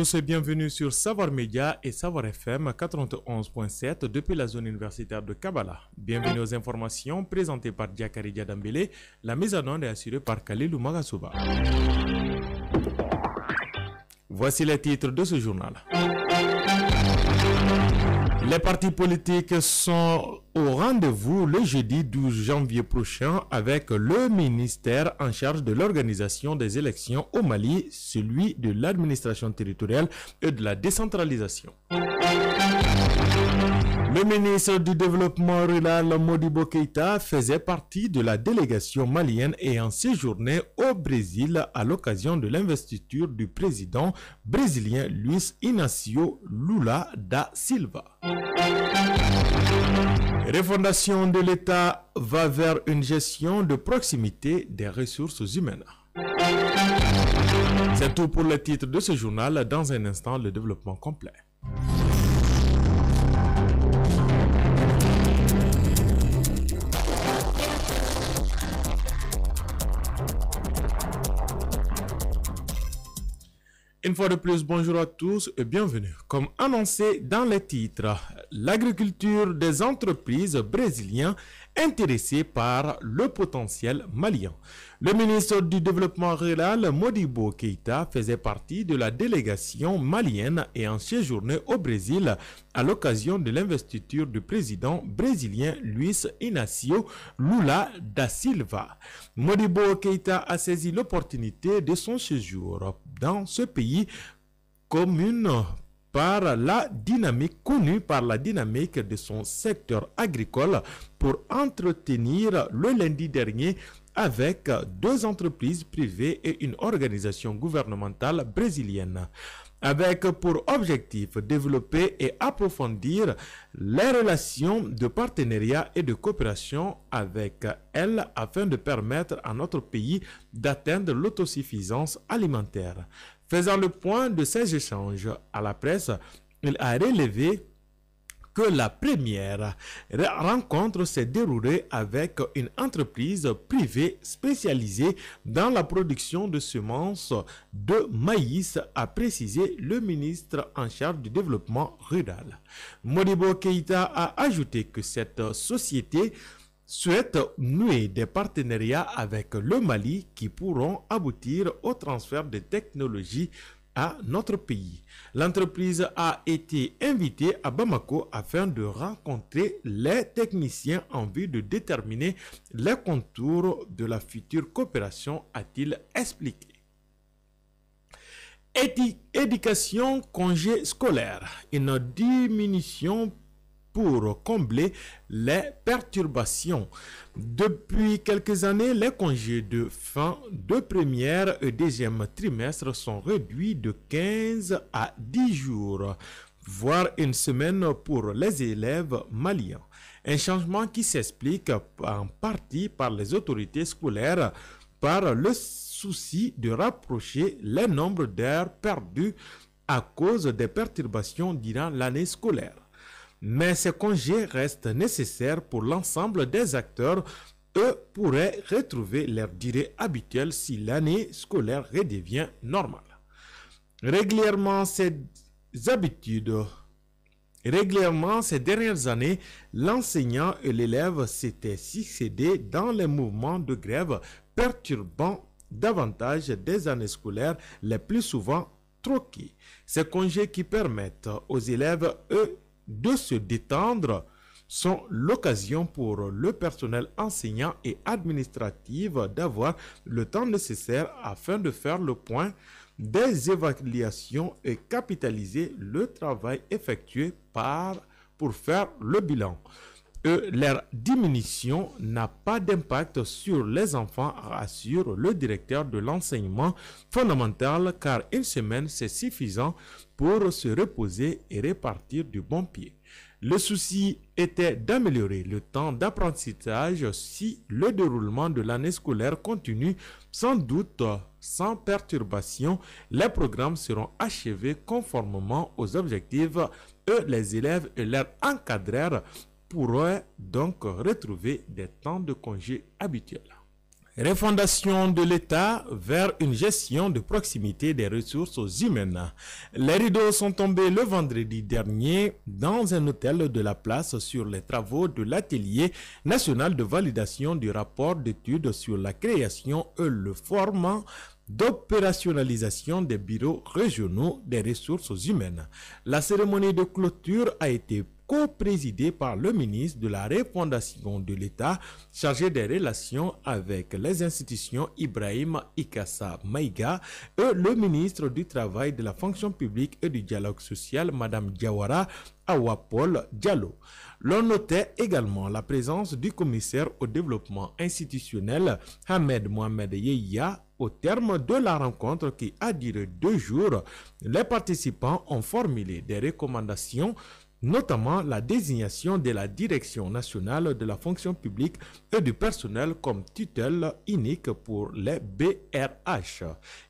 tous et bienvenue sur Savoir Média et Savoir FM 91.7 depuis la zone universitaire de Kabbalah. Bienvenue aux informations présentées par Diakari Diadambele. La mise en onde est assurée par Khalilou Magasuba. Voici les titres de ce journal. Les partis politiques sont au rendez-vous le jeudi 12 janvier prochain avec le ministère en charge de l'organisation des élections au Mali, celui de l'administration territoriale et de la décentralisation. Le ministre du Développement rural Modibo Keïta faisait partie de la délégation malienne ayant séjourné au Brésil à l'occasion de l'investiture du président brésilien Luiz Inácio Lula da Silva. Refondation de l'État va vers une gestion de proximité des ressources humaines. C'est tout pour le titre de ce journal. Dans un instant, le développement complet. Une fois de plus, bonjour à tous et bienvenue. Comme annoncé dans les titres, l'agriculture des entreprises brésiliennes intéressées par le potentiel malien. Le ministre du Développement rural, Modibo Keïta, faisait partie de la délégation malienne ayant séjourné au Brésil à l'occasion de l'investiture du président brésilien Luiz Inácio Lula da Silva. Modibo Keïta a saisi l'opportunité de son séjour dans ce pays connue par la dynamique de son secteur agricole pour entretenir le lundi dernier avec deux entreprises privées et une organisation gouvernementale brésilienne, avec pour objectif développer et approfondir les relations de partenariat et de coopération avec elles afin de permettre à notre pays d'atteindre l'autosuffisance alimentaire. Faisant le point de ces échanges à la presse, il a relevé que la première rencontre s'est déroulée avec une entreprise privée spécialisée dans la production de semences de maïs, a précisé le ministre en charge du développement rural. Modibo Keïta a ajouté que cette société souhaite nouer des partenariats avec le Mali qui pourront aboutir au transfert de technologies à notre pays. L'entreprise a été invitée à Bamako afin de rencontrer les techniciens en vue de déterminer les contours de la future coopération, a-t-il expliqué. Éducation, congé scolaire, une diminution pour combler les perturbations. Depuis quelques années, les congés de fin de première et deuxième trimestre sont réduits de 15 à 10 jours, voire une semaine pour les élèves maliens. Un changement qui s'explique en partie par les autorités scolaires par le souci de rapprocher les nombres d'heures perdues à cause des perturbations durant l'année scolaire. Mais ces congés restent nécessaires pour l'ensemble des acteurs et pourraient retrouver leur durée habituelle si l'année scolaire redevient normale. Régulièrement, ces dernières années, l'enseignant et l'élève s'étaient succédé dans les mouvements de grève perturbant davantage des années scolaires les plus souvent troquées. Ces congés qui permettent aux élèves de se détendre sont l'occasion pour le personnel enseignant et administratif d'avoir le temps nécessaire afin de faire le point des évaluations et capitaliser le travail effectué pour faire le bilan. Leur diminution n'a pas d'impact sur les enfants, assure le directeur de l'enseignement fondamental, car une semaine c'est suffisant pour se reposer et repartir du bon pied. Le souci était d'améliorer le temps d'apprentissage si le déroulement de l'année scolaire continue sans doute sans perturbation. Les programmes seront achevés conformément aux objectifs et les élèves et leurs encadreurs pourraient donc retrouver des temps de congé habituels. Refondation de l'État vers une gestion de proximité des ressources humaines. Les rideaux sont tombés le vendredi dernier dans un hôtel de la place sur les travaux de l'atelier national de validation du rapport d'études sur la création et le format d'opérationnalisation des bureaux régionaux des ressources humaines. La cérémonie de clôture a été co-présidé par le ministre de la Refondation de l'État chargé des relations avec les institutions Ibrahim Ikassa Maïga et le ministre du Travail, de la Fonction publique et du Dialogue social, Madame Diawara Awapol Diallo. L'on notait également la présence du commissaire au développement institutionnel, Ahmed Mohamed Yeya. Au terme de la rencontre qui a duré 2 jours, les participants ont formulé des recommandations, notamment la désignation de la Direction nationale de la fonction publique et du personnel comme tutelle unique pour les BRH.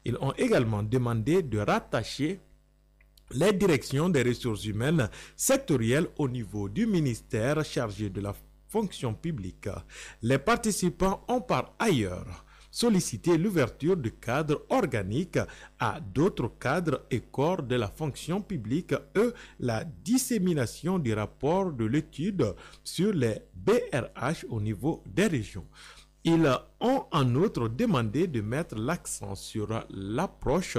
Ils ont également demandé de rattacher les directions des ressources humaines sectorielles au niveau du ministère chargé de la fonction publique. Les participants ont par ailleurs solliciter l'ouverture du cadre organique à d'autres cadres et corps de la fonction publique et la dissémination du rapport de l'étude sur les BRH au niveau des régions. Ils ont en outre demandé de mettre l'accent sur l'approche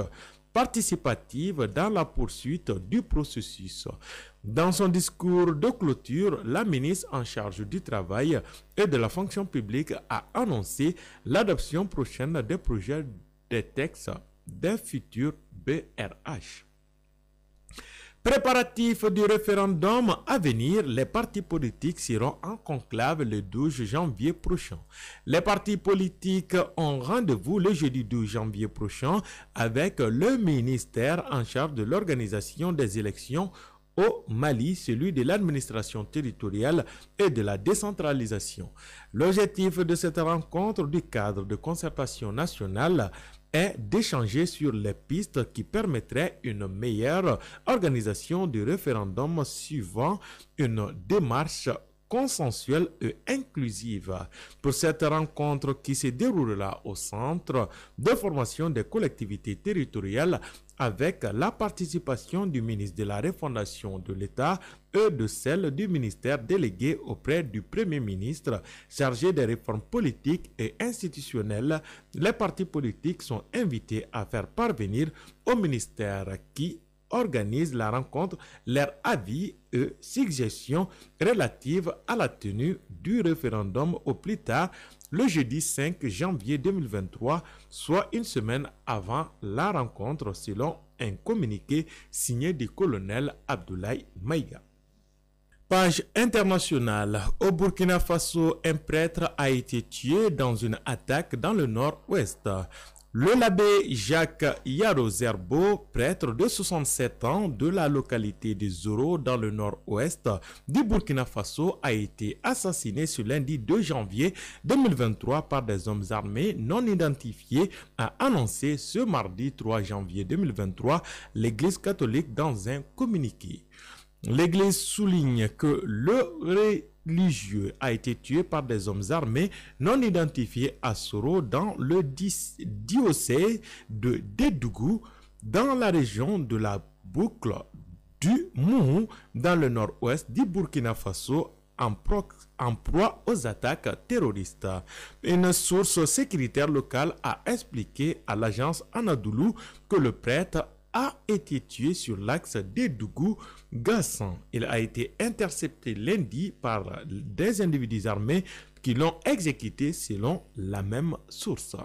participative dans la poursuite du processus. Dans son discours de clôture, la ministre en charge du travail et de la fonction publique a annoncé l'adoption prochaine des projets de textes d'un futur BRH. Préparatifs du référendum à venir, les partis politiques seront en conclave le 12 janvier prochain. Les partis politiques ont rendez-vous le jeudi 12 janvier prochain avec le ministère en charge de l'organisation des élections au Mali, celui de l'administration territoriale et de la décentralisation. L'objectif de cette rencontre du cadre de concertation nationale est d'échanger sur les pistes qui permettraient une meilleure organisation du référendum suivant une démarche consensuelle et inclusive. Pour cette rencontre qui se déroulera au centre de formation des collectivités territoriales avec la participation du ministre de la Refondation de l'État et de celle du ministère délégué auprès du Premier ministre chargé des réformes politiques et institutionnelles, les partis politiques sont invités à faire parvenir au ministère qui organise la rencontre leurs avis et suggestions relatives à la tenue du référendum au plus tard le jeudi 5 janvier 2023, soit une semaine avant la rencontre selon un communiqué signé du colonel Abdoulaye Maïga. Page internationale. Au Burkina Faso, un prêtre a été tué dans une attaque dans le nord-ouest. Le l'abbé Jacques Yarozerbo, prêtre de 67 ans de la localité de Zoro dans le nord-ouest du Burkina Faso, a été assassiné ce lundi 2 janvier 2023 par des hommes armés non identifiés, a annoncé ce mardi 3 janvier 2023 l'Église catholique dans un communiqué. L'Église souligne que le religieux a été tué par des hommes armés non identifiés à Soro dans le diocèse de Dédougou, dans la région de la boucle du Mouhou, dans le nord-ouest du Burkina Faso, en proie aux attaques terroristes. Une source sécuritaire locale a expliqué à l'agence Anadolu que le prêtre a été tué sur l'axe Dédougou-Gassan. Il a été intercepté lundi par des individus armés qui l'ont exécuté selon la même source.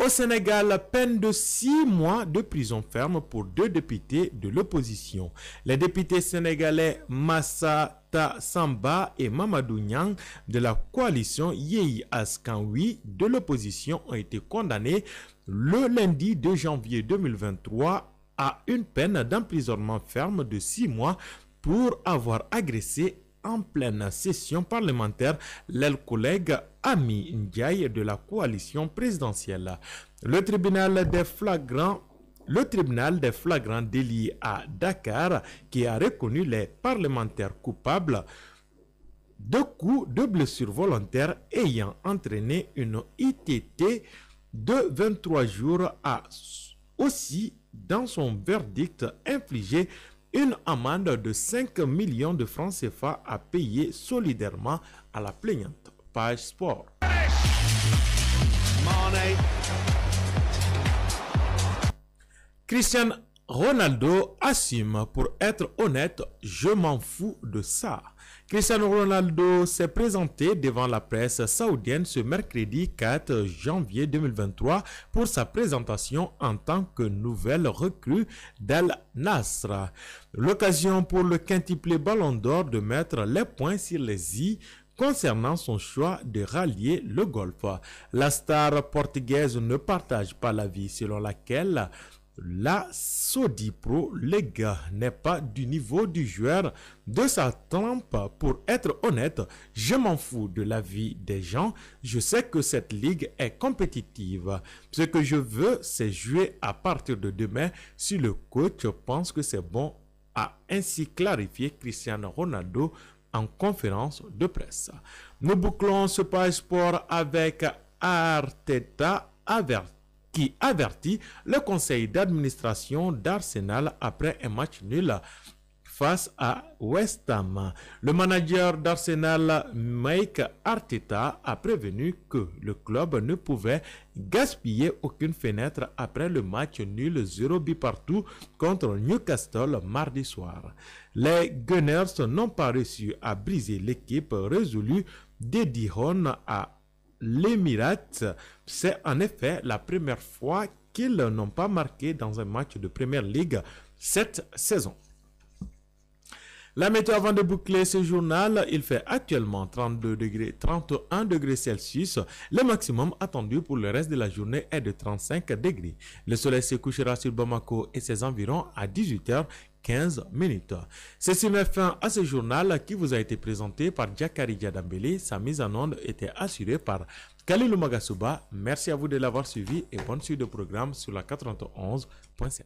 Au Sénégal, peine de 6 mois de prison ferme pour 2 députés de l'opposition. Les députés sénégalais Massata Samba et Mamadou Niang de la coalition Yehi Askanwi de l'opposition ont été condamnés le lundi 2 janvier 2023 à une peine d'emprisonnement ferme de 6 mois pour avoir agressé en pleine session parlementaire leur collègue Ami Ndiaye de la coalition présidentielle. Le tribunal des flagrants délits à Dakar, qui a reconnu les parlementaires coupables, 2 coups de blessure volontaire ayant entraîné une ITT de 23 jours a aussi, dans son verdict, infligé une amende de 5 millions de francs CFA à payer solidairement à la plaignante. Page Sport. Cristiano Ronaldo assume: pour être honnête, je m'en fous de ça. Cristiano Ronaldo s'est présenté devant la presse saoudienne ce mercredi 4 janvier 2023 pour sa présentation en tant que nouvelle recrue d'Al Nassr. L'occasion pour le quintuplé Ballon d'Or de mettre les points sur les i concernant son choix de rallier le golf. La star portugaise ne partage pas l'avis selon laquelle la Saudi Pro League n'est pas du niveau du joueur de sa trempe. Pour être honnête, je m'en fous de l'avis des gens. Je sais que cette ligue est compétitive. Ce que je veux, c'est jouer à partir de demain si le coach pense que c'est bon, a ainsi clarifié Cristiano Ronaldo en conférence de presse. Nous bouclons ce page sport avec Arteta qui avertit le conseil d'administration d'Arsenal après un match nul face à West Ham. Le manager d'Arsenal, Mike Arteta, a prévenu que le club ne pouvait gaspiller aucune fenêtre après le match nul 0 but partout contre Newcastle mardi soir. Les Gunners n'ont pas réussi à briser l'équipe résolue d'Eddie Howe à l'Emirates. C'est en effet la première fois qu'ils n'ont pas marqué dans un match de Premier League cette saison. La météo avant de boucler ce journal, il fait actuellement 31 degrés Celsius. Le maximum attendu pour le reste de la journée est de 35 degrés. Le soleil se couchera sur Bamako et ses environs à 18h15. Ceci met fin à ce journal qui vous a été présenté par Jakari Djadambele. Sa mise en onde était assurée par Kalilou Magasuba. Merci à vous de l'avoir suivi et bonne suite de programme sur la 91.7.